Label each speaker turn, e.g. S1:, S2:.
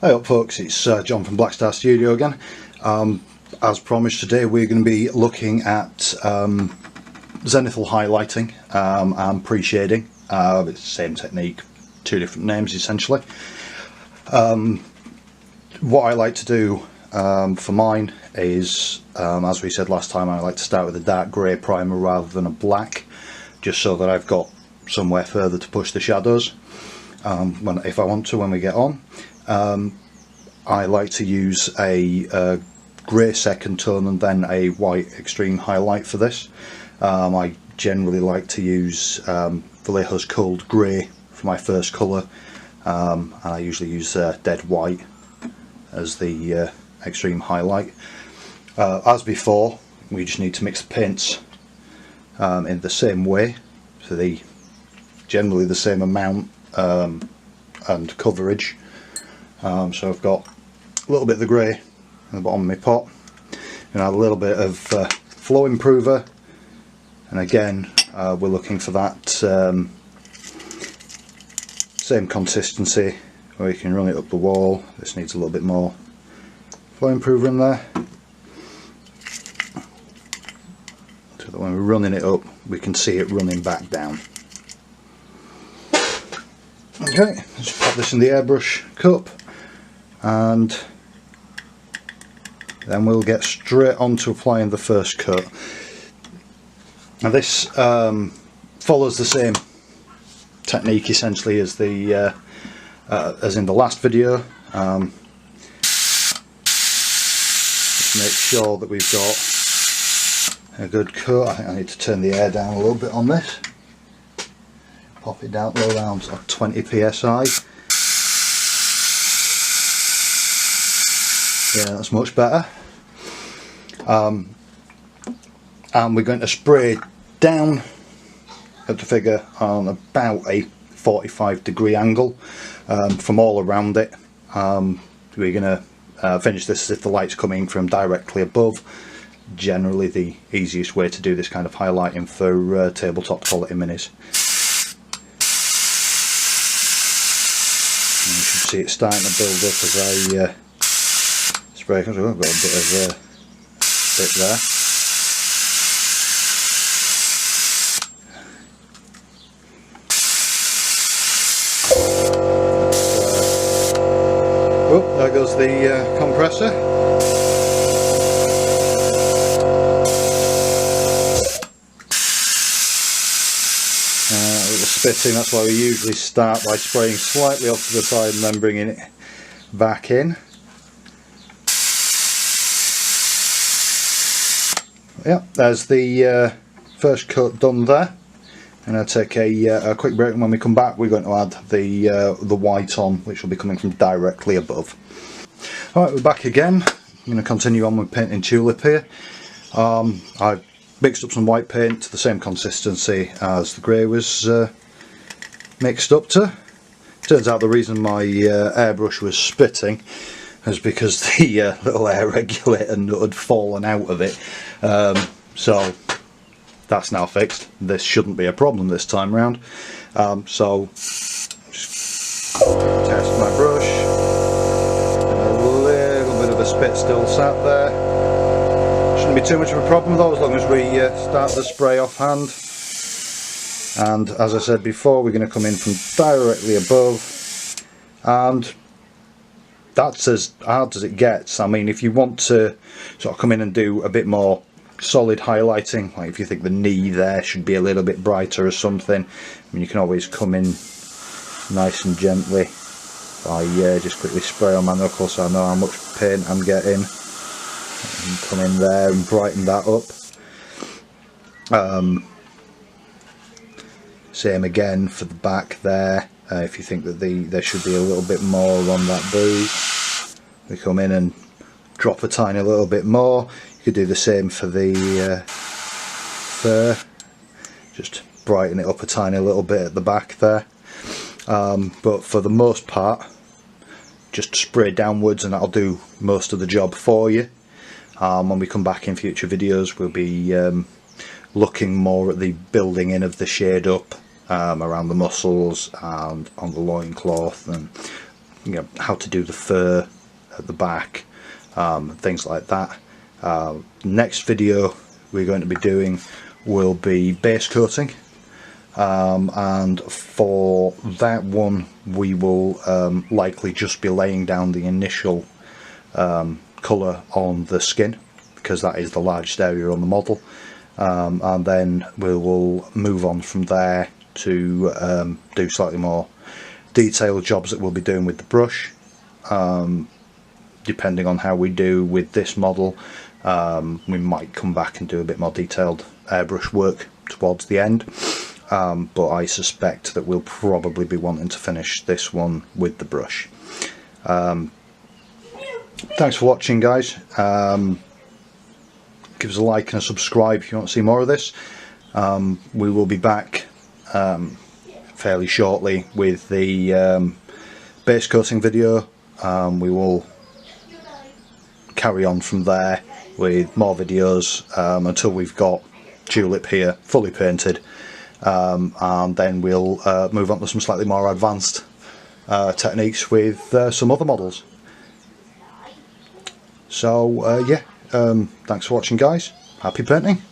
S1: Hey up folks, it's John from Black Star Studio again. As promised, today we're going to be looking at zenithal highlighting and pre-shading. It's the same technique, two different names essentially. What I like to do for mine is, as we said last time, I like to start with a dark grey primer rather than a black, just so that I've got somewhere further to push the shadows if I want to when we get on. I like to use a grey second tone and then a white extreme highlight for this. I generally like to use Vallejo's Cold Grey for my first colour, and I usually use Dead White as the extreme highlight. As before, we just need to mix the paints in the same way, so generally the same amount and coverage. So I've got a little bit of the grey in the bottom of my pot, and add a little bit of flow improver, and again we're looking for that same consistency where you can run it up the wall. This needs a little bit more flow improver in there, so that when we're running it up we can see it running back down. Okay, let's pop this in the airbrush cup, and then we'll get straight on to applying the first coat. Now this follows the same technique essentially as as in the last video. Just make sure that we've got a good coat. I think I need to turn the air down a little bit on this. Pop it down low around 20 psi. Yeah, that's much better. And we're going to spray down at the figure on about a 45-degree angle from all around it. We're going to finish this as if the light's coming from directly above. Generally the easiest way to do this kind of highlighting for tabletop quality minis. And you should see it starting to build up as I spray. I've got a bit of bit there. Oh, there goes the compressor. A little spitting, that's why we usually start by spraying slightly off to the side and then bringing it back in. Yeah, there's the first coat done there. And I'll take a quick break, and when we come back we're going to add the white on, which will be coming from directly above. Alright, we're back again. I'm going to continue on with painting tulip here. I've mixed up some white paint to the same consistency as the grey was mixed up to. Turns out the reason my airbrush was spitting is because the little air regulator nut had fallen out of it. So that's now fixed. This shouldn't be a problem this time round. So just test my brush. A little bit of a spit still sat there. Shouldn't be too much of a problem though, as long as we start the spray offhand. And as I said before, we're going to come in from directly above, and that's as hard as it gets. I mean, if you want to sort of come in and do a bit more solid highlighting, like if you think the knee there should be a little bit brighter or something, I mean, you can always come in nice and gently by just quickly spray on my knuckle so I know how much paint I'm getting, and come in there and brighten that up. Same again for the back there. If you think that there should be a little bit more on that boot, we come in and drop a tiny little bit more. You could do the same for the fur, just brighten it up a tiny little bit at the back there. But for the most part, just spray downwards and that'll do most of the job for you. When we come back in future videos, we'll be looking more at the building in of the shade up around the muscles and on the loincloth, and you know, how to do the fur at the back, things like that. Next video we're going to be doing will be base coating, and for that one we will likely just be laying down the initial colour on the skin, because that is the largest area on the model, and then we will move on from there to do slightly more detailed jobs that we'll be doing with the brush. Depending on how we do with this model, we might come back and do a bit more detailed airbrush work towards the end, but I suspect that we'll probably be wanting to finish this one with the brush. Thanks for watching, guys. Give us a like and a subscribe if you want to see more of this. We will be back fairly shortly with the base coating video. We will carry on from there with more videos until we've got Tulip here fully painted, and then we'll move on to some slightly more advanced techniques with some other models. So yeah, thanks for watching, guys. Happy painting.